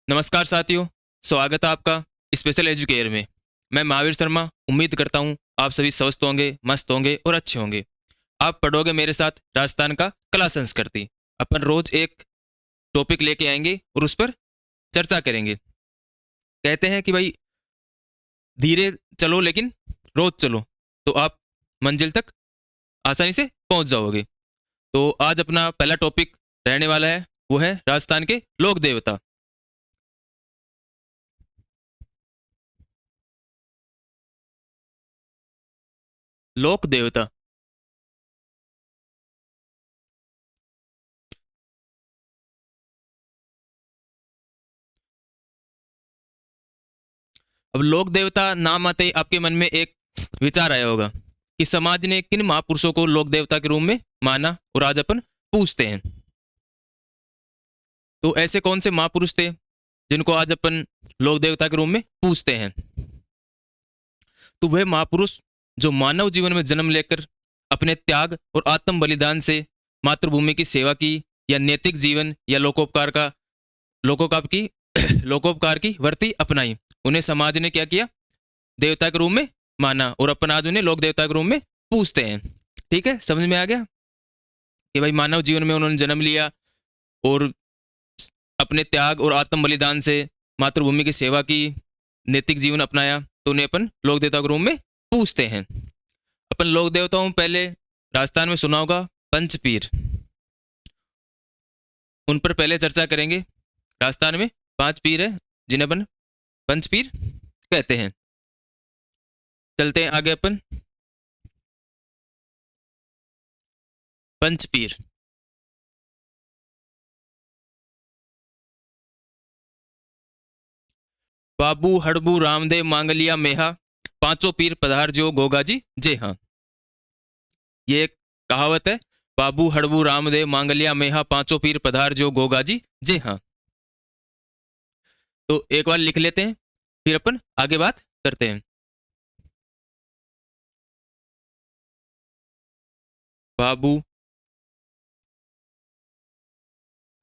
नमस्कार साथियों, स्वागत है आपका स्पेशल एजुकेयर में। मैं महावीर शर्मा उम्मीद करता हूँ आप सभी स्वस्थ होंगे, मस्त होंगे और अच्छे होंगे। आप पढ़ोगे मेरे साथ राजस्थान का कला संस्कृति। अपन रोज एक टॉपिक लेके आएंगे और उस पर चर्चा करेंगे। कहते हैं कि भाई धीरे चलो लेकिन रोज चलो, तो आप मंजिल तक आसानी से पहुंच जाओगे। तो आज अपना पहला टॉपिक रहने वाला है, वो है राजस्थान के लोक देवता। लोक देवता अब लोक देवता नाम आते ही आपके मन में एक विचार आया होगा कि समाज ने किन महापुरुषों को लोक देवता के रूप में माना, और आज अपन पूछते हैं तो ऐसे कौन से महापुरुष थे जिनको आज अपन लोक देवता के रूप में पूछते हैं। तो वह महापुरुष जो मानव जीवन में जन्म लेकर अपने त्याग और आत्म बलिदान से मातृभूमि की सेवा की, या नैतिक जीवन या लोकोपकार की लोकोपकार की वृत्ति अपनाई, उन्हें समाज ने क्या किया, देवता के रूप में माना, और अपन आज उन्हें लोक देवता के रूप में पूछते हैं। ठीक है, समझ में आ गया कि भाई मानव जीवन में उन्होंने जन्म लिया और अपने त्याग और आत्म बलिदान से मातृभूमि की सेवा की, नैतिक जीवन अपनाया, तो उन्हें अपन लोक देवता के रूप में पूछते हैं। अपन लोक देवताओं में पहले राजस्थान में सुना होगा पंचपीर, उन पर पहले चर्चा करेंगे। राजस्थान में 5 पीर है जिन्हें अपन पंचपीर कहते हैं। चलते हैं आगे अपन। पंचपीर बाबू हड़बू रामदेव मांगलिया मेहा, पांचों पीर पधार जो गोगा जी जे हाँ। ये एक कहावत है, बाबू हड़बू रामदेव मांगलिया मेहा, पांचों पीर पधार जो गोगा जी जे हाँ। तो एक बार लिख लेते हैं, फिर अपन आगे बात करते हैं। बाबू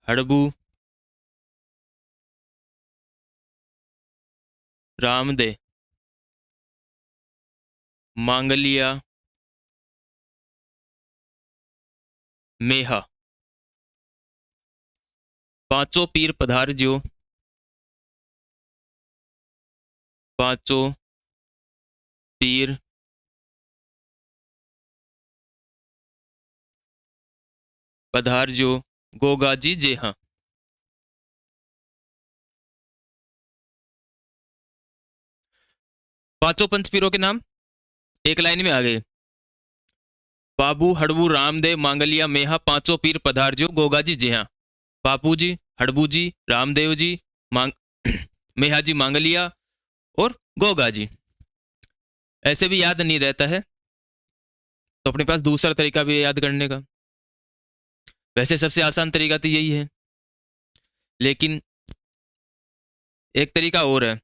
हड़बू रामदेव मांगलिया मेहा, पांचों पीर पधार जो, पांचों पीर पधार जो गोगा जी जे हाँ। पांचों पंचपीरों के नाम एक लाइन में आ गए। बाबू हड़बू रामदेव मांगलिया मेहा, पांचों पीर पधार जो गोगा जी जे हाँ। बापू जी, हड़बू जी, रामदेव जी, मांग मेहा जी मांगलिया और गोगा जी। ऐसे भी याद नहीं रहता है तो अपने पास दूसरा तरीका भी है याद करने का। वैसे सबसे आसान तरीका तो यही है, लेकिन एक तरीका और है।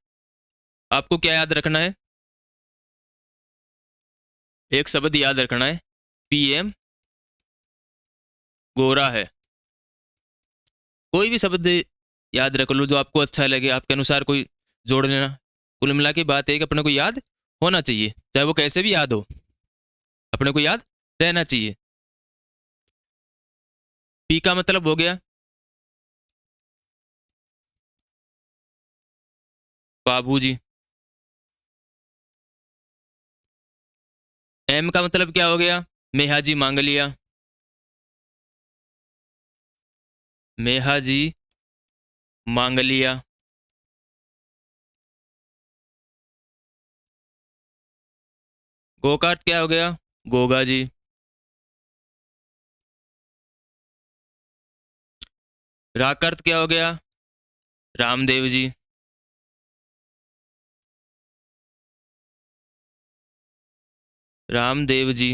आपको क्या याद रखना है, एक शब्द याद रखना है, पीएम गोरा है। कोई भी शब्द याद रख लो जो आपको अच्छा लगे, आपके अनुसार कोई जोड़ लेना। कुल मिला के बात है कि अपने को याद होना चाहिए, चाहे वो कैसे भी याद हो, अपने को याद रहना चाहिए। पी का मतलब हो गया बाबूजी। एम का मतलब क्या हो गया, मेहाजी मांगलिया, मेहाजी मांगलिया। गो का अर्थ क्या हो गया, गोगा जी। रा का अर्थ क्या हो गया, रामदेव जी। रामदेव जी।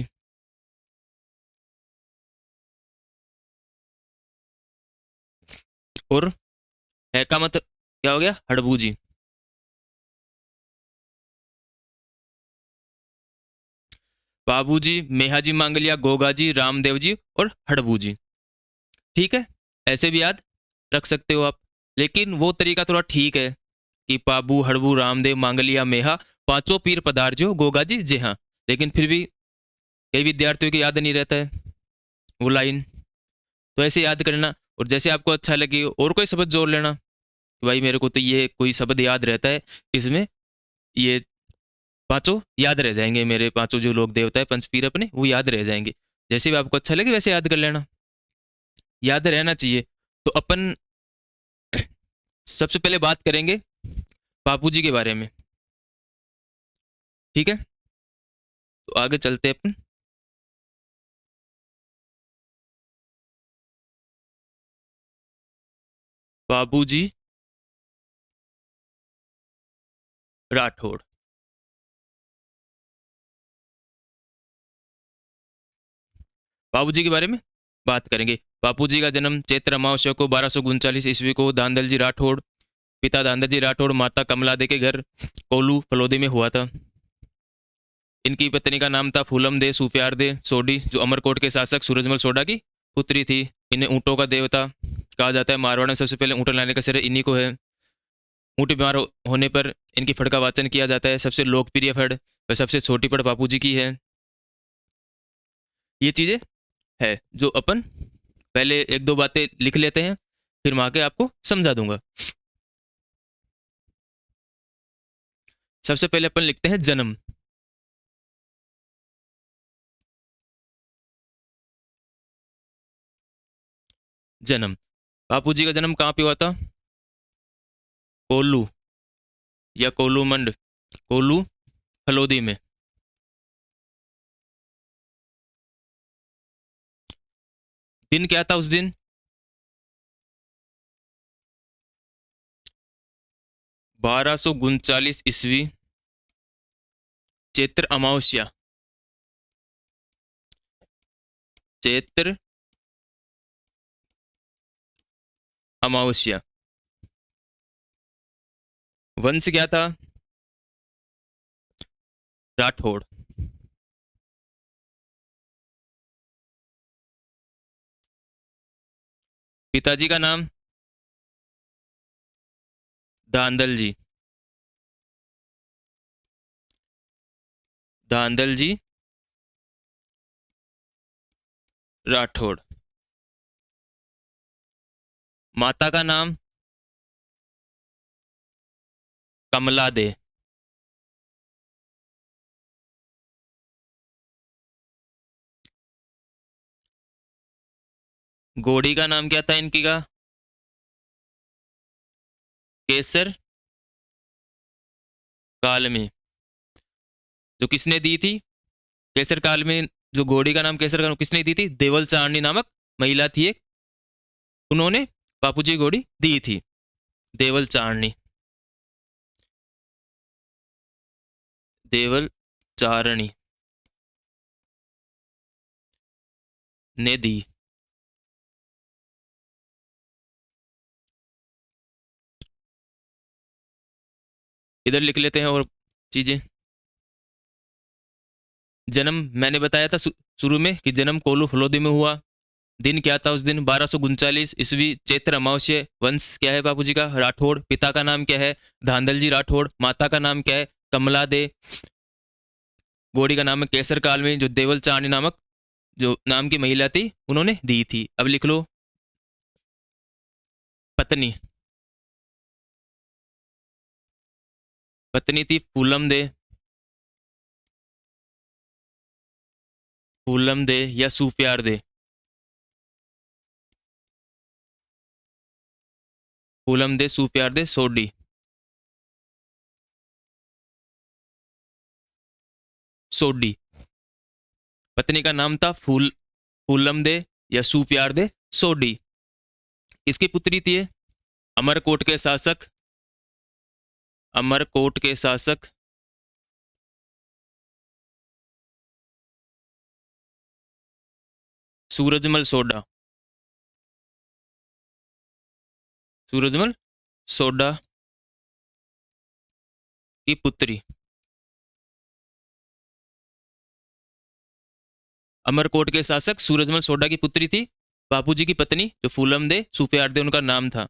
और है का मतलब क्या हो गया, हड़बू जी। बाबूजी, मेहाजी मांगलिया, गोगा जी, रामदेव जी और हड़बू जी। ठीक है, ऐसे भी याद रख सकते हो आप। लेकिन वो तरीका थोड़ा ठीक है कि पाबू हड़बू रामदेव मांगलिया मेहा पांचों पीर पधारजो गोगा जी जी हाँ। लेकिन फिर भी कई विद्यार्थियों को याद नहीं रहता है वो लाइन। तो ऐसे याद करना, और जैसे आपको अच्छा लगे और कोई शब्द जोड़ लेना कि भाई मेरे को तो ये कोई शब्द याद रहता है, इसमें ये पांचों याद रह जाएंगे, मेरे पांचों जो लोग देवता है पंचपीर अपने वो याद रह जाएंगे। जैसे भी आपको अच्छा लगे वैसे याद कर लेना, याद रहना चाहिए। तो अपन सबसे पहले बात करेंगे बापू जी के बारे में, ठीक है? तो आगे चलते हैं अपन। बाबू जी राठौड़। बाबू जी के बारे में बात करेंगे। बापू जी का जन्म चैत्र अमावस्या को 1239 ईस्वी को दांदल जी राठौड़, पिता दांदल जी राठौड़, माता कमला दे के घर कोलू फलोदी में हुआ था। इनकी पत्नी का नाम था फूलम दे सूफियार दे सोडी, जो अमरकोट के शासक सूरजमल सोडा की पुत्री थी। इन्हें ऊँटों का देवता कहा जाता है। मारवाड़ में सबसे पहले ऊँट लाने का श्रेय इन्हीं को है। ऊँट बीमार होने पर इनकी फड़ का वाचन किया जाता है। सबसे लोकप्रिय फड़ व सबसे छोटी फड़ बापू जी की है। ये चीज़ें है जो अपन पहले एक दो बातें लिख लेते हैं, फिर मैं आके आपको समझा दूंगा। सबसे पहले अपन लिखते हैं जन्म। जन्म बापू जी का जन्म कहाँ पे हुआ था? कोल्लू या कोल्लू मंड, कोल्लू फलोदी में। दिन क्या था उस दिन? 1239 ईस्वी चैत्र अमावस्या। चैत्र अमावस्या। वंश क्या था? राठौड़। पिताजी का नाम धांधल जी। धांधल जी राठौड़। माता का नाम कमला दे। घोड़ी का नाम क्या था इनकी का? केसर काल में। जो किसने दी थी केसर काल में? जो घोड़ी का नाम केसर काल में किसने दी थी? देवल चारणी नामक महिला थी एक, उन्होंने बापूजी की घोड़ी दी थी। देवल चारणी, देवल चारणी ने दी। इधर लिख लेते हैं और चीजें। जन्म मैंने बताया था शुरू में कि जन्म कोलू फलोदी में हुआ। दिन क्या था उस दिन? 1239 ईस्वी चैत्र अमावस्या। वंश क्या है बापूजी का? राठौड़। पिता का नाम क्या है? धांधल जी राठौड़। माता का नाम क्या है? कमला दे। घोड़ी का नाम है केसर काल में, जो देवल चारणी नामक जो नाम की महिला थी उन्होंने दी थी। अब लिख लो पत्नी। पत्नी थी फूलम दे। फूलम दे या सूफियार दे। फूलम दे सूफियार दे सोडी। सोडी। पत्नी का नाम था फूलम दे या सूफियार दे सोडी। किसकी पुत्री थी ये? अमरकोट के शासक, अमरकोट के शासक सूरजमल सोडा। सूरजमल सोडा की पुत्री। अमरकोट के शासक सूरजमल सोडा की पुत्री थी बापूजी की पत्नी जो फूलम दे सूफियार दे उनका नाम था।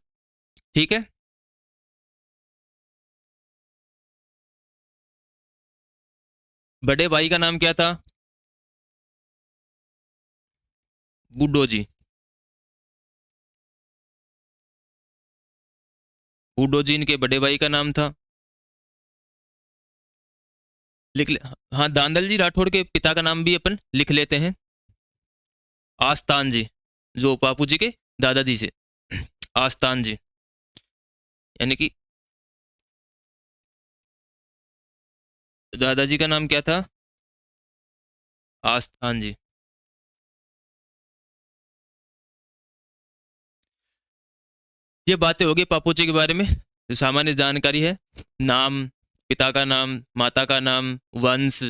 ठीक है। बड़े भाई का नाम क्या था? बूडो जी। बूडो जी इनके बड़े भाई का नाम था। लिख ले। हाँ, दांदल जी राठौड़ के पिता का नाम भी अपन लिख लेते हैं। आस्तान जी, जो बापू जी के दादाजी से। आस्तान जी, यानी कि दादाजी का नाम क्या था? आस्तान जी। ये बातें होगी पापू जी के बारे में, जो सामान्य जानकारी है। नाम, पिता का नाम, माता का नाम, वंश,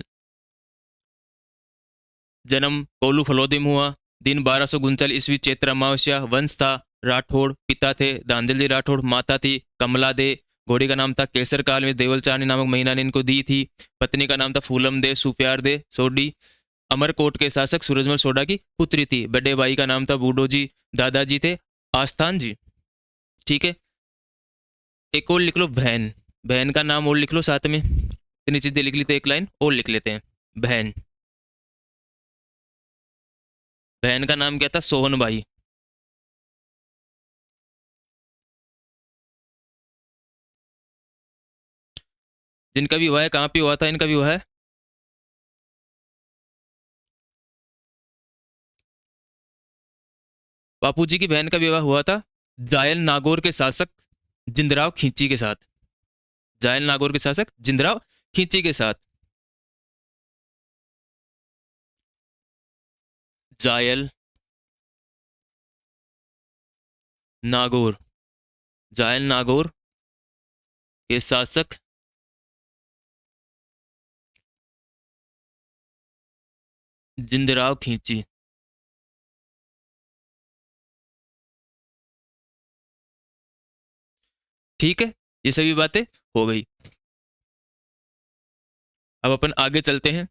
जन्म कोलू फलोदी में हुआ, दिन 1239 ईस्वी चैत्र अमावस्या, वंश था राठौड़, पिता थे दांदल जी राठौड़, माता थी कमला दे, घोड़ी का नाम था केसर काल में देवलचानी नामक महीना ने इनको दी थी, पत्नी का नाम था फूलम दे सुप्यार दे सोडी, अमरकोट के शासक सूरजमल सोडा की पुत्री थी, बड़े भाई का नाम था बूडो जी, दादाजी थे आस्थान जी। ठीक है। एक और लिख लो बहन। बहन का नाम और लिख लो साथ में, इतनी चीजें लिख ली तो एक लाइन और लिख लेते हैं। बहन। बहन का नाम क्या था? सोहन बाई। जिनका भी हुआ है, कहाँ पे हुआ था इनका भी हुआ है? बापू जी की बहन का विवाह हुआ था जायल नागौर के शासक जिंदराव खींची के साथ। जायल नागौर के शासक जिंदराव खींची के साथ। जायल नागौर। जायल नागौर के शासक जिंदराव खींची। ठीक है, ये सभी बातें हो गई। अब अपन आगे चलते हैं।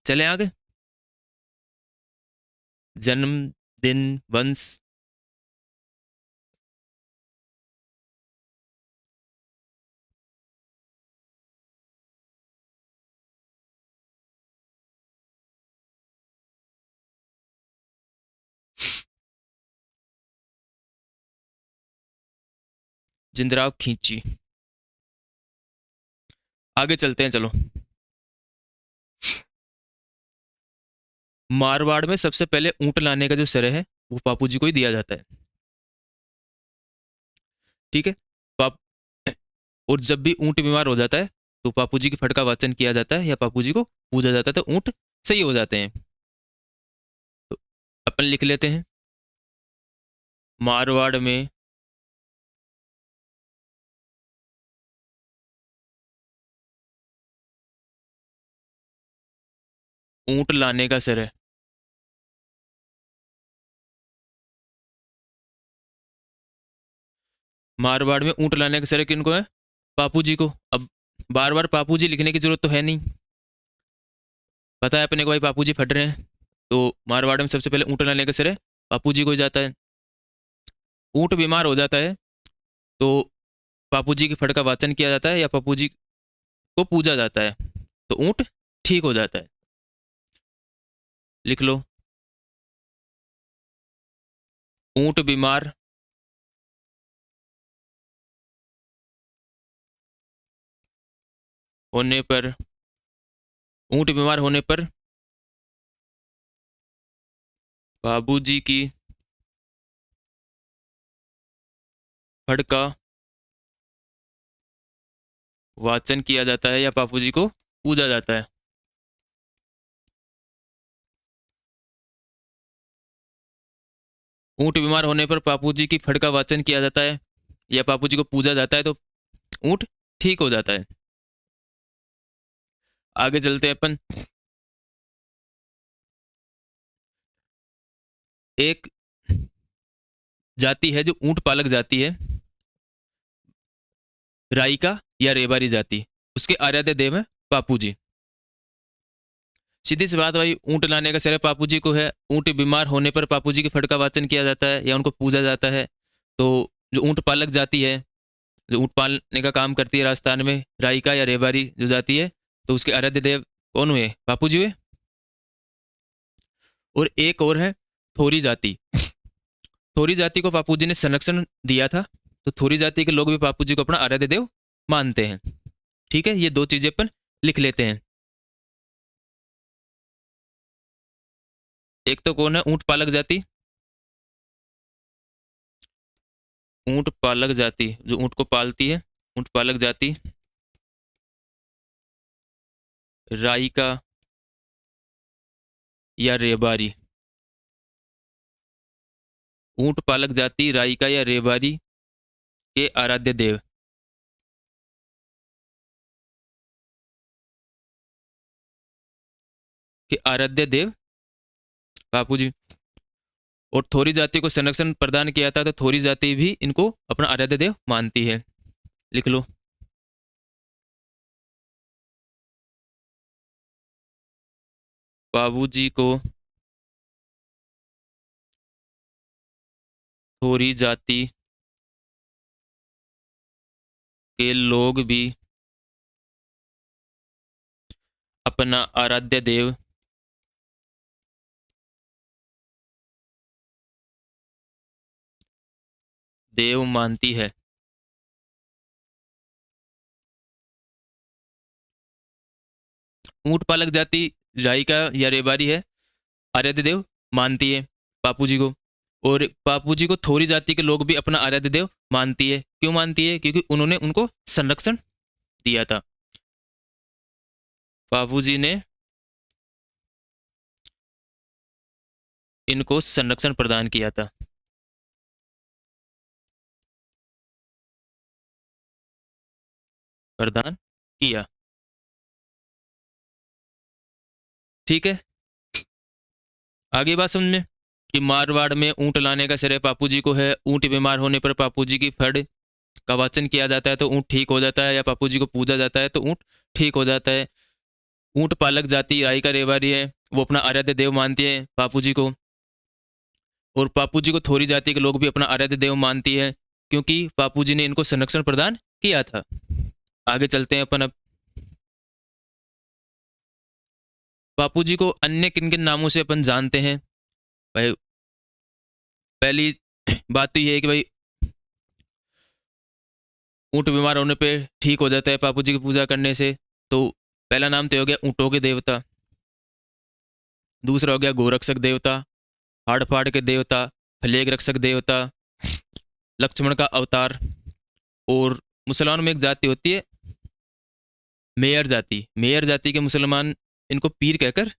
चले आगे। जन्म, दिन, वंश। जिंदराव खींची। आगे चलते हैं चलो। मारवाड़ में सबसे पहले ऊंट लाने का जो श्रेय है वो बापू जी को ही दिया जाता है। ठीक है। पाप और जब भी ऊंट बीमार हो जाता है तो बापू जी की फट का वाचन किया जाता है या बापू जी को पूजा जाता है, तो ऊंट सही हो जाते हैं। तो अपन लिख लेते हैं। मारवाड़ में ऊंट लाने का श्रेय। मारवाड़ में ऊंट लाने का श्रेय किनको है? बापू जी को। अब बार बार बापू जी लिखने की जरूरत तो है नहीं, पता है अपने को भाई बापू जी फट रहे हैं, तो मारवाड़ में सबसे पहले ऊंट लाने का श्रेय बापू जी को ही जाता है। ऊंट बीमार हो जाता है तो बापू जी की फट का वाचन किया जाता है या बापू जी को पूजा जाता है, तो ऊंट ठीक हो जाता है। लिख लो। ऊंट बीमार होने पर, ऊंट बीमार होने पर बाबू जी की फट का वाचन किया जाता है या बापू जी को पूजा जाता है। ऊंट बीमार होने पर बापू जी की फट का वाचन किया जाता है या बापू जी को पूजा जाता है, तो ऊंट ठीक हो जाता है। आगे चलते हैं अपन। एक जाति है जो ऊंट पालक जाति है, राई का या रेबारी जाति, उसके आराध्य देव है बापू जी। सीधी सी बात भाई, ऊँट लाने का श्रेय बापू जी को है। ऊँट बीमार होने पर बापू जी के फड़ का वाचन किया जाता है या उनको पूजा जाता है। तो जो ऊँट पालक जाति है, जो ऊँट पालने का काम करती है राजस्थान में, राइका या रेबारी जो जाति है, तो उसके आराध्य देव कौन हुए? बापू जी हुए। और एक और है थोरी जाति। थोरी जाति को बापू जी ने संरक्षण दिया था, तो थोरी जाति के लोग भी बापू जी को अपना आराध्य देव मानते हैं। ठीक है, ये दो चीजें अपन लिख लेते हैं। एक तो कौन है? ऊँट पालक जाति। ऊँट पालक जाति जो ऊँट को पालती है, ऊँट पालक जाति। राइका या रेबारी। ऊँट पालक जाति, राइका या रेबारी के आराध्य देव। के आराध्य देव बापू जी। और थोरी जाति को संरक्षण प्रदान किया था, तो थोरी जाति भी इनको अपना आराध्य देव मानती है। लिख लो। बाबू जी को थोरी जाति के लोग भी अपना आराध्य देव देव मानती है। ऊँट पालक जाति राइका या रेबारी है, आराध्य देव मानती है बापू जी को। और बापू जी को थोरी जाति के लोग भी अपना आराध्य देव मानती है। क्यों मानती है? क्योंकि उन्होंने उनको संरक्षण दिया था। बापू जी ने इनको संरक्षण प्रदान किया था। प्रदान किया। ठीक है, आगे बात समझ में कि मारवाड़ में ऊँट लाने का श्रेय बापू जी को है। ऊँट बीमार होने पर बापू जी की फड़ का वाचन किया जाता है तो ऊँट ठीक हो जाता है, या बापू जी को पूजा जाता है तो ऊँट ठीक हो जाता है। ऊँट पालक जाति राइका रेवारी है, वो अपना आराध्य देव मानती है बापू जी को। और बापू जी को थोरी जाति के लोग भी अपना आराध्य देव मानती है, क्योंकि बापू जी ने इनको संरक्षण प्रदान किया था। आगे चलते हैं अपन अब। बापू जी को अन्य किन किन नामों से अपन जानते हैं भाई? पहली बात तो ये है कि भाई ऊँट बीमार होने पे ठीक हो जाता है बापू जी की पूजा करने से। तो पहला नाम तो हो गया ऊँटों के देवता। दूसरा हो गया गोरक्षक देवता, हाड़ फाड़ के देवता, फ्लेग रक्षक देवता, लक्ष्मण का अवतार। और मुसलमानों में एक जाति होती है मेयर जाति। मेयर जाति के मुसलमान इनको पीर कहकर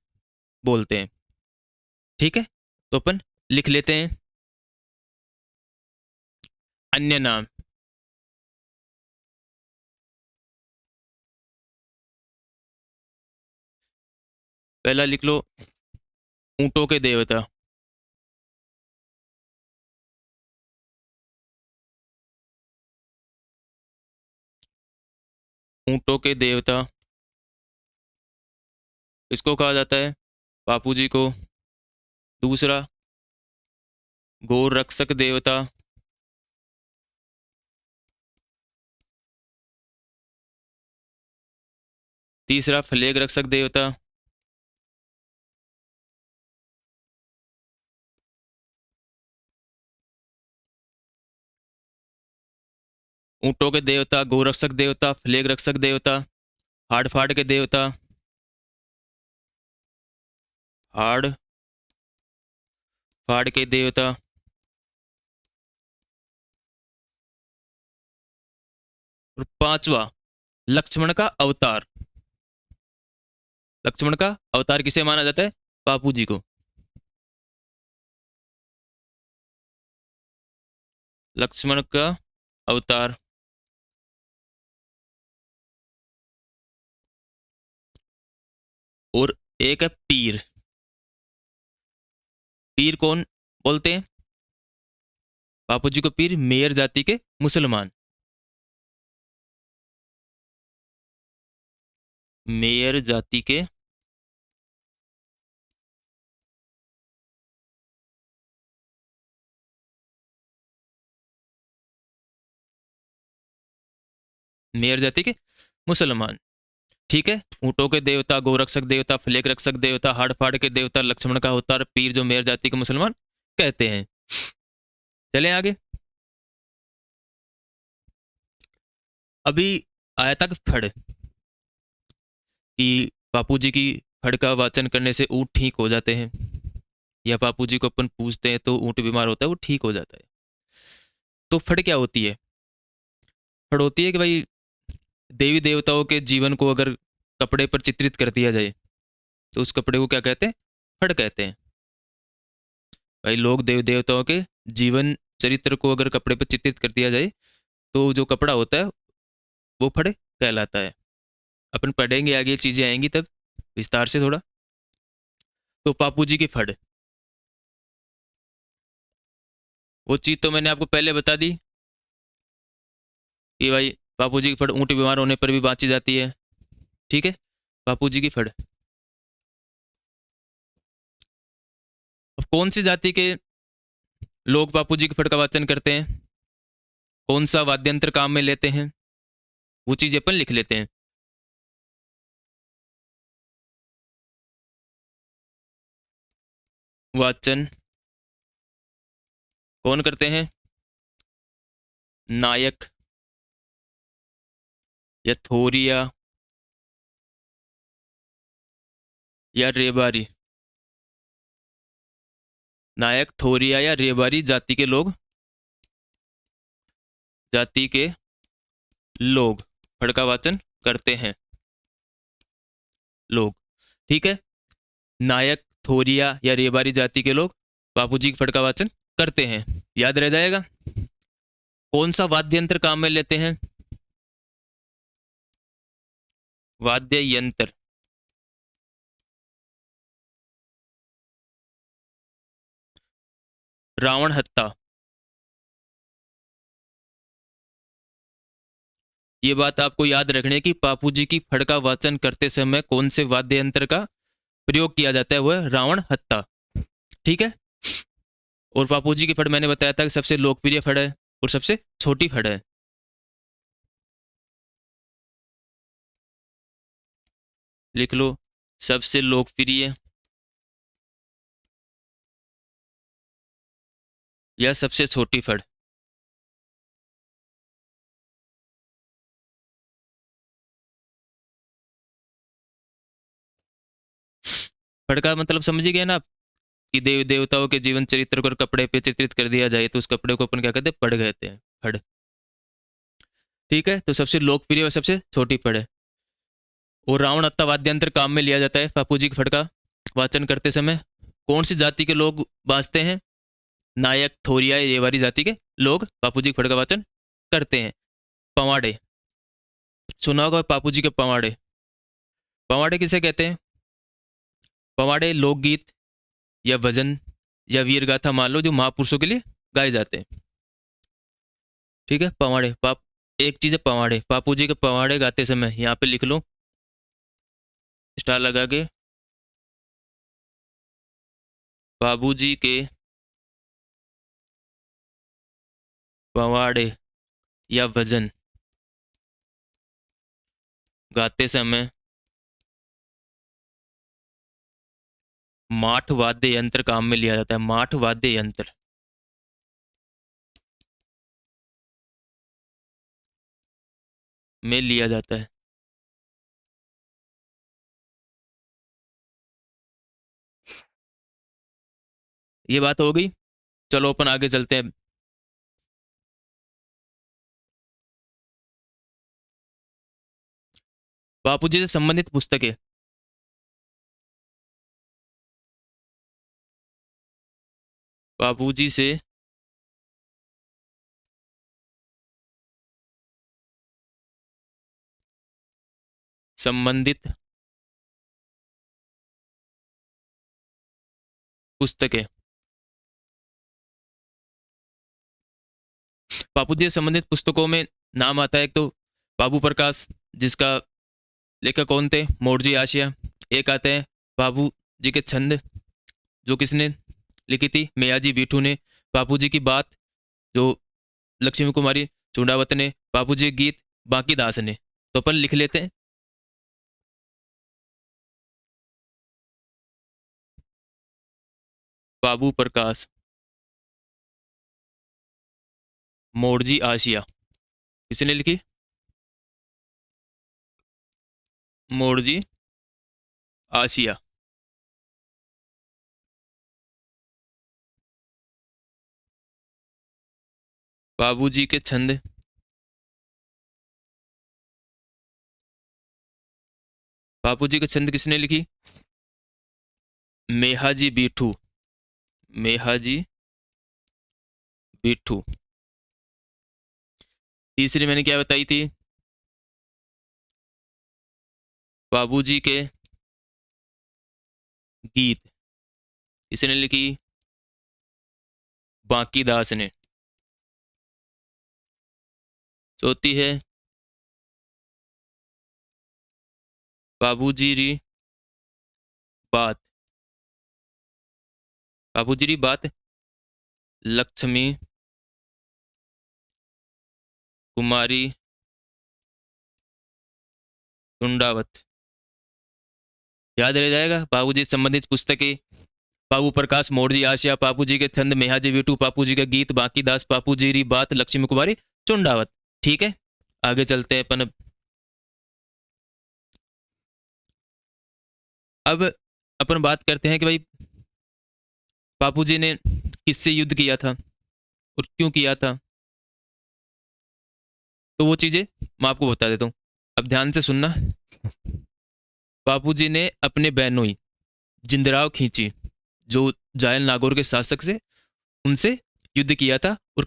बोलते हैं। ठीक है, तो अपन लिख लेते हैं अन्य नाम। पहला लिख लो ऊँटों के देवता। ऊँटों के देवता इसको कहा जाता है बापू जी को। दूसरा गोरक्षक देवता। तीसरा फ्लेग रक्षक देवता। ऊँटों के देवता, गोरक्षक देवता, फ्लेग रक्षक देवता, हाड़ फाड़ के देवता, हाड़ फाड़ के देवता, और पांचवा लक्ष्मण का अवतार। लक्ष्मण का अवतार किसे माना जाता है? बापू जी को। लक्ष्मण का अवतार। और एक है पीर। पीर कौन बोलते हैं बापू जी को? पीर मेयर जाति के मुसलमान। मेयर जाति के मेयर जाति के मुसलमान। ठीक है, ऊँटों के देवता, गोरक्षक देवता, फ्लेग रक्षक देवता, हाड़ फाड़ के देवता, लक्ष्मण का अवतार पीर, जो मेयर जाति के मुसलमान कहते हैं। चलें आगे। अभी आया था फड़, कि बापू जी की फड़ का वाचन करने से ऊँट ठीक हो जाते हैं, या बापू जी को अपन पूछते हैं तो ऊँट बीमार होता है वो ठीक हो जाता है। तो फड़ क्या होती है? फड़ होती है कि भाई देवी देवताओं के जीवन को अगर कपड़े पर चित्रित कर दिया जाए तो उस कपड़े को क्या कहते हैं? फड़ कहते हैं। भाई लोग देव देवताओं के जीवन चरित्र को अगर कपड़े पर चित्रित कर दिया जाए तो जो कपड़ा होता है वो फड़ कहलाता है। अपन पढ़ेंगे आगे, चीज़ें आएंगी तब विस्तार से थोड़ा। तो बापू जी की फड़, वो चीज़ तो मैंने आपको पहले बता दी कि भाई बापू जी की फड़ ऊँट बीमार होने पर भी बाँची जाती है। ठीक है, बापू जी की फड़। अब कौन सी जाति के लोग बापू जी की फड़ का वाचन करते हैं, कौन सा वाद्य यंत्र काम में लेते हैं, वो चीज़ अपन लिख लेते हैं। वाचन कौन करते हैं? नायक या थोरिया या रेबारी। नायक, थोरिया या रेबारी जाति के लोग, जाति के लोग फड़ का वाचन करते हैं। लोग, ठीक है, नायक, थोरिया या रेबारी जाति के लोग बापू जी की फड़ का वाचन करते हैं। याद रह जाएगा। कौन सा वाद्य यंत्र काम में लेते हैं? वाद्य यंत्र, रावण हत्ता। ये बात आपको याद रखने की, बापू जी की फड़ का वाचन करते समय कौन से वाद्य यंत्र का प्रयोग किया जाता है, वह रावण हत्ता। ठीक है, और बापू जी की फड़ मैंने बताया था कि सबसे लोकप्रिय फड़ है और सबसे छोटी फड़ है। लिख लो, सबसे लोकप्रिय या सबसे छोटी फड़। फड़ का मतलब समझ ही गए ना आप, कि देव देवताओं के जीवन चरित्र को कपड़े पे चित्रित कर दिया जाए तो उस कपड़े को अपन क्या कहते हैं? फड़ कहते हैं, फड़। ठीक है, तो सबसे लोकप्रिय और सबसे छोटी फड़ है। और रावण हत्ता वाद्यंत्र काम में लिया जाता है बापू जी की फड़ का वाचन करते समय। कौन सी जाति के लोग बाजते हैं? नायक, थोरिया, ये वाली जाति के लोग बापू जी की फड़ का वाचन करते हैं। पवाड़े, सुना होगा बापू जी के पवाड़े। पवाड़े किसे कहते हैं? पवाड़े लोकगीत या भजन या वीर गाथा मान लो जो महापुरुषों के लिए गाए जाते हैं। ठीक है, पवाड़े पाप, एक चीज़ है पवाड़े, बापू जी के पवाड़े गाते समय यहाँ पे लिख लो स्टार लगा के, बाबू जी के पवाड़े या भजन गाते समय माठ वाद्य यंत्र काम में लिया जाता है। माठ वाद्य यंत्र, में लिया जाता है। ये बात हो गई। चलो अपन आगे चलते हैं। बापू जी से संबंधित पुस्तकें। बापू जी से संबंधित पुस्तकें। बापू जी से संबंधित पुस्तकों में नाम आता है एक तो बाबू प्रकाश, जिसका लेखक कौन थे? मोरजी आशिया। एक आते हैं बाबू जी के छंद, जो किसने लिखी थी? मियाजी बीठू ने। बापू जी की बात, जो लक्ष्मी कुमारी चुंडावत ने। बापू जी के गीत, बाकी दास ने। तो अपन लिख लेते हैं। बाबू प्रकाश मोड़जी आशिया, किसने लिखी? मोड़जी आशिया। बाबूजी के छंद, बाबूजी के छंद किसने लिखी? मेहाजी बीठू, मेहाजी बीठू। तीसरी मैंने क्या बताई थी? बाबूजी के गीत किसने लिखी? बांकी दास ने। चौथी है बाबूजी री बात, बाबूजी री बात लक्ष्मी कुमारी टुंडावत। याद रह जाएगा। बाबूजी से संबंधित पुस्तकें बाबू प्रकाश मोड़जी आशिया, बापूजी के छंद मेहाजी बीटू, बापूजी का गीत बांकी दास, बापूजी री बात लक्ष्मी कुमारी टुंडावत। ठीक है, आगे चलते हैं अपन। अब अपन बात करते हैं कि भाई बापूजी ने किससे युद्ध किया था और क्यों किया था। तो वो चीजें मैं आपको बता देता हूँ, अब ध्यान से सुनना। बापूजी ने अपने बहनोई जिंदराव खींची, जो जायल नागौर के शासक से, उनसे युद्ध किया था और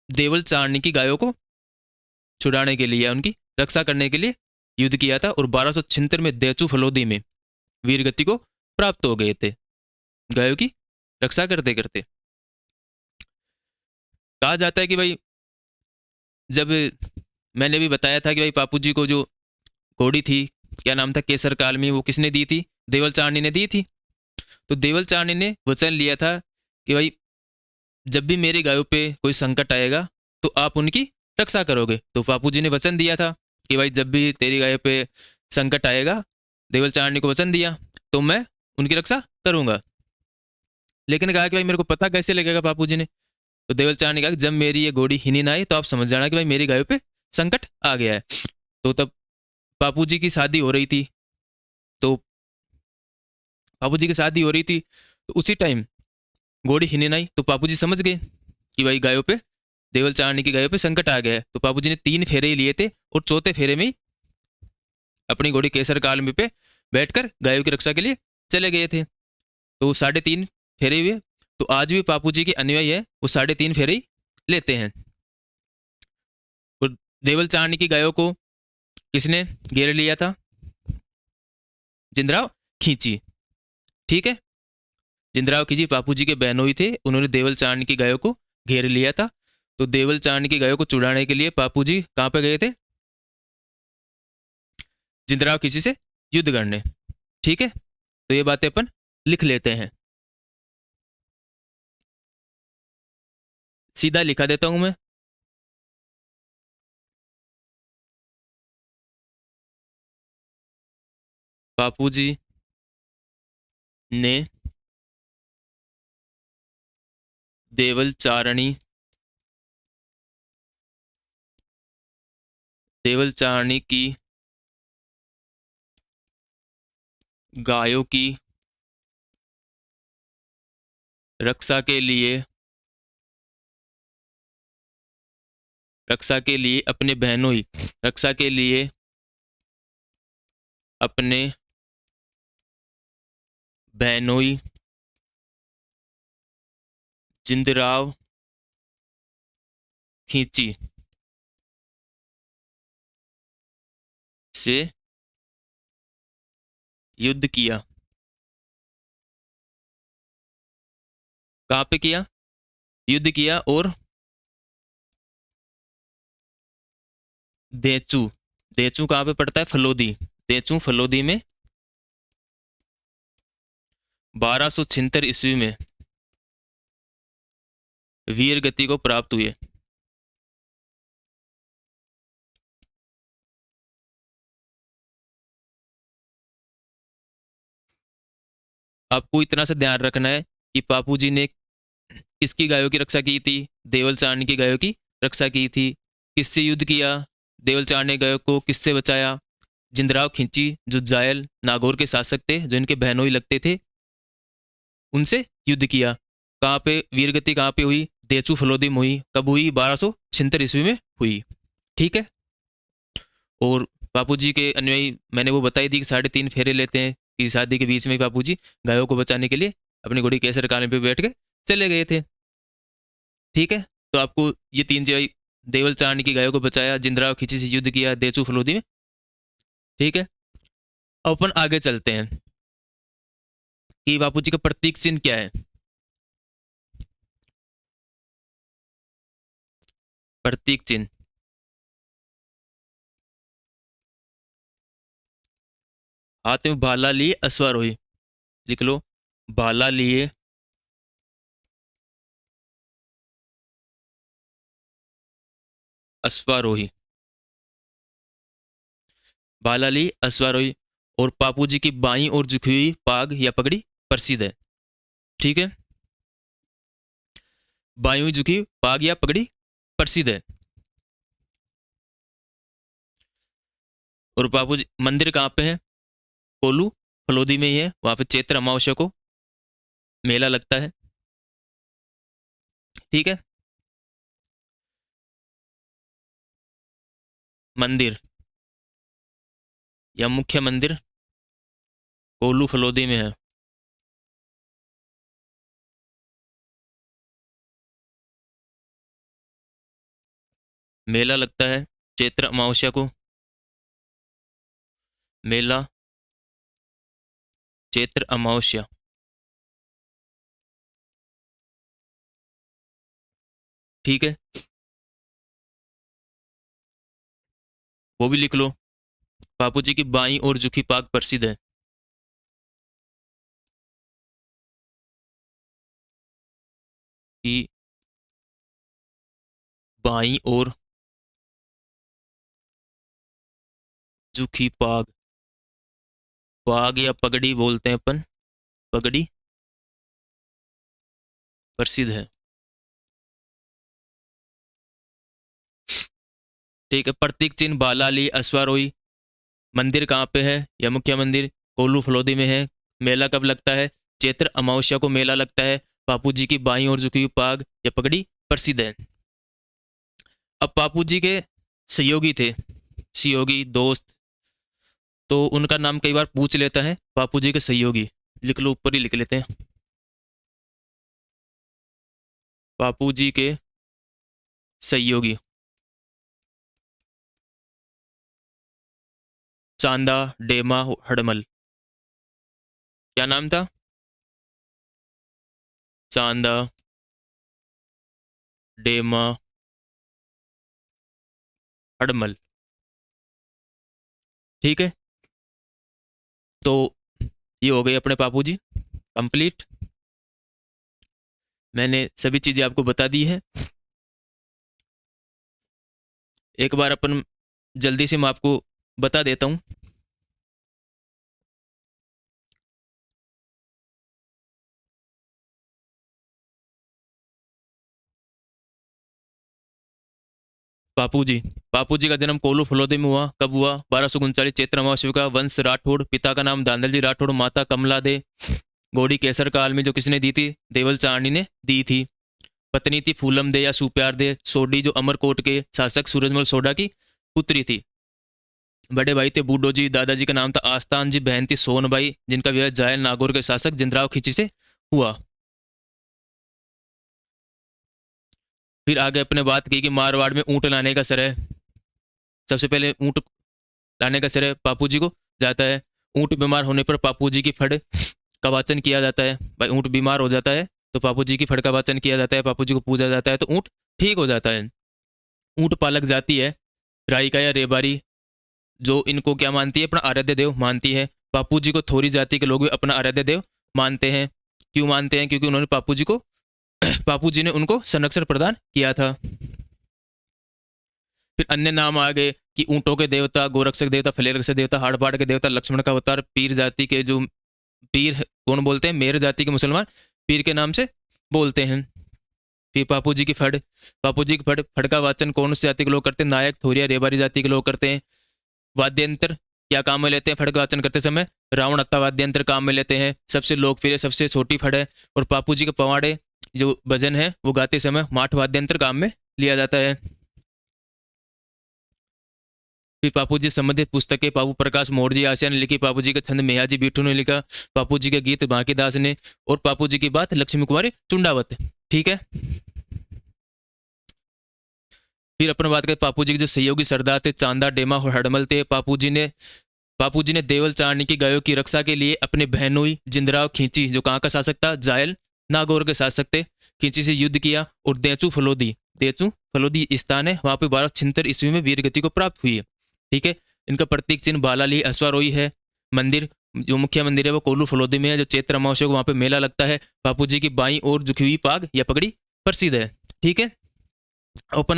देवल चारणी की गायों को छुड़ाने के लिए, उनकी रक्षा करने के लिए युद्ध किया था। और 1276 में देचू फलोदी में वीरगति को प्राप्त हो गए थे, गायों की रक्षा करते करते। कहा जाता है कि भाई जब मैंने भी बताया था कि भाई बापूजी को जो घोड़ी थी, क्या नाम था, केसर कालमी, वो किसने दी थी? देवल चारणी ने दी थी। तो देवल चारणी ने वचन लिया था कि भाई जब भी मेरे गायों पे कोई संकट आएगा तो आप उनकी रक्षा करोगे। तो बापूजी ने वचन दिया था कि भाई जब भी तेरी गायों पे संकट आएगा, देवल चारणी को वचन दिया, तो मैं उनकी रक्षा करूंगा। लेकिन कहा कि भाई मेरे को पता कैसे लगेगा बापूजी ने? तो देवल चारणी ने कहा कि जब मेरी ये घोड़ी हिनी ना आई तो आप समझ जाना कि भाई मेरी गायों पे संकट आ गया है। तो तब बापूजी की शादी हो रही थी, तो बापूजी की शादी हो रही थी, तो उसी टाइम घोड़ी हिने आई, तो बापूजी समझ गए कि भाई गायों पे, देवल चारणी की गायों पे संकट आ गया है। तो बापूजी ने 3 फेरे ही लिए थे और चौथे फेरे में ही अपनी घोड़ी केसर काल में पे बैठकर गायों की रक्षा के लिए चले गए थे। तो 3.5 फेरे हुए। तो आज भी बापूजी के अनुयायी है, वो 3.5 फेरे ही लेते हैं। और देवल चारणी की गायों को किसने घेर लिया था? जिंदराव खींची। ठीक है, जिंदराव खींची बापूजी के बहनोई थे, उन्होंने देवल चारणी की गायों को घेर लिया था। तो देवल चारणी की गायों को छुड़ाने के लिए बापूजी कहाँ पे गए थे? जिंदराव खींची से युद्ध करने। ठीक है, तो ये बातें अपन लिख लेते हैं। सीधा लिखा देता हूं मैं। बापूजी ने देवल चारणी, देवल चारणी की गायों की रक्षा के लिए, रक्षा के लिए अपने बहनोई, रक्षा के लिए अपने बहनोई जिंदराव खींची से युद्ध किया। कहाँ पे किया? युद्ध किया। और देचू, देचू कहाँ पे पड़ता है? फलोदी। देचू फलोदी में 1276 ईस्वी में वीर गति को प्राप्त हुए। आपको इतना सा ध्यान रखना है कि बापू जी ने किसकी गायों की रक्षा की थी? देवल चारण की गायों की रक्षा की थी। किससे युद्ध किया? देवल चारण ने गायों को किससे बचाया? जिंदराव खिंची जो जायल नागौर के शासक थे, जो इनके बहनोई लगते थे, उनसे युद्ध किया। कहाँ पे वीरगति कहाँ पे हुई? देचू फलोदी में हुई। कब हुई? 1276 ईस्वी में हुई। ठीक है। और बापू जी के अनुयायी मैंने वो बताई थी कि 3.5 फेरे लेते हैं कि शादी के बीच में बापू जी गायों को बचाने के लिए अपनी घोड़ी केसर काले पे बैठ के चले गए थे। ठीक है। तो आपको ये 3 जगह, देवल चारण की गायों को बचाया, जिंदराव खिची से युद्ध किया, देचू फलोदी में। ठीक है। अब अपन आगे चलते हैं कि बापू जी का प्रतीक चिन्ह क्या है। प्रतीक चिन्ह, हाथ में भाला लिए अश्वारोही। लिख लो, भाला लिए अश्वारोही। भाला ली अश्वारोही। और बापू जी की बाई और झुकी हुई पाग या पगड़ी प्रसिद्ध है। ठीक है। बाई हुई झुकी पाग या पगड़ी प्रसिद्ध है। और बापू जी मंदिर कहाँ पे है? कोल्लू फलोदी में ही है। वहां पे चैत्र अमावस्या को मेला लगता है। ठीक है। मंदिर या मुख्य मंदिर कोल्लू फलोदी में है। मेला लगता है चैत्र अमावस्या को। मेला चैत्र अमावस्या। ठीक है। वो भी लिख लो, बापू जी की बाई और झुकी पाग प्रसिद्ध है। कि बाई और झुकी पाग, पाग या पगड़ी बोलते हैं अपन, पगड़ी प्रसिद्ध है। ठीक है। प्रतीक चिन्ह भाला ली अश्वारोही। मंदिर कहाँ पे है? या मुख्य मंदिर कोल्लू फलोदी में है। मेला कब लगता है? चैत्र अमावस्या को मेला लगता है। बापू जी की बाई और झुकी हुई पाग या पगड़ी प्रसिद्ध है। अब बापू जी के सहयोगी थे, सहयोगी दोस्त, तो उनका नाम कई बार पूछ लेता है। बापू जी के सहयोगी लिख लो, ऊपर ही लिख लेते हैं। बापू जी के सहयोगी, चांदा डेमा हड़मल। क्या नाम था? चांदा डेमा हड़मल। ठीक है। तो ये हो गई अपने बापू जी कंप्लीट। मैंने सभी चीजें आपको बता दी है। एक बार अपन जल्दी से मैं आपको बता देता हूँ। बापूजी, बापूजी का जन्म कोल्लू फलोदी में हुआ। कब हुआ? 1239 चैत्र अमावस्या का। वंश राठौड़। पिता का नाम दांदल जी राठौड़, माता कमला दे। घोड़ी केसर काल में जो किसने दी थी? देवल चारणी ने दी थी। पत्नी थी फूलम दे या सुप्यार दे सोडी, जो अमरकोट के शासक सूरजमल सोडा की पुत्री थी। बड़े भाई थे बूडो जी। दादाजी का नाम था आस्तान जी। बहन थी सोनबाई, जिनका विवाह जायल नागौर के शासक जिंदराव खिची से हुआ। फिर आगे अपने बात की कि मारवाड़ में ऊँट लाने का श्रेय, सबसे पहले ऊँट लाने का श्रेय बापू जी को जाता है। ऊँट बीमार होने पर बापू जी की फड़ का वाचन किया जाता है। भाई ऊँट बीमार हो जाता है तो बापू जी की फड़ का वाचन किया जाता है, बापू जी को पूजा जाता है, तो ऊँट ठीक हो जाता है। ऊँट पालक जाती है राइका या रेबारी, जो इनको क्या मानती है? अपना आराध्य देव मानती है। बापू जी को थोरी जाति के लोग भी अपना आराध्य देव मानते हैं। क्यों मानते हैं? क्योंकि उन्होंने बापू जी को बापू जी ने उनको संरक्षण प्रदान किया था। फिर अन्य नाम आ गए कि ऊँटों के देवता, गोरक्षक देवता, फलेरक्षक देवता, हाड़पाड़ के देवता, लक्ष्मण का अवतार, पीर जाति के जो पीर कौन बोलते हैं, मेर जाति के मुसलमान पीर के नाम से बोलते हैं। फिर बापू जी की फड़, बापू जी की फड़, फड़ का वाचन कौन सी जाति के लोग करते हैं, नायक, थोरिया, रेबारी जाति के लोग करते हैं। वाद्यंत्र क्या काम में लेते हैं फड़ का वाचन करते समय, रावण अत्ता वाद्यंत्र काम में लेते हैं, सबसे लोकप्रिय सबसे छोटी फड़ है। और बापू जी के पवाड़े जो भजन है वो गाते समय माठ वाद्यंत्र काम में लिया जाता है। फिर बापू जी संबंधित पुस्तकें बापू प्रकाश मोरजी आसिया ने लिखी, बापू जी का छंद मेहाजी बिट्टू ने लिखा, बापू जी के गीत बांकीदास ने, और बापू जी की बात लक्ष्मी कुमारी चुंडावत। ठीक है। फिर अपन बात करें बापू जी के जो सहयोगी सरदार थे, चांदा, डेमा और हड़मल थे। बापू जी ने देवल चारणी की गायों की रक्षा के लिए अपने बहनोई जिंदराव खींची, जो कहाँ का शासक था, जायल नागौर के शासक थे, खींची से युद्ध किया। और देचू फलोदी स्थान है, वहां पे 1276 ईस्वी में वीरगति को प्राप्त हुई है। ठीक है। इनका प्रतीक चिन्ह बालाली अश्वारोही है। मंदिर जो मुख्य मंदिर है वो कोल्लू फलोदी में है, जो चैत्र अमावस्या को वहां पे मेला लगता है। बापू जी की बाई और झुकी हुई पाग या पगड़ी प्रसिद्ध है। ठीक है। ओपन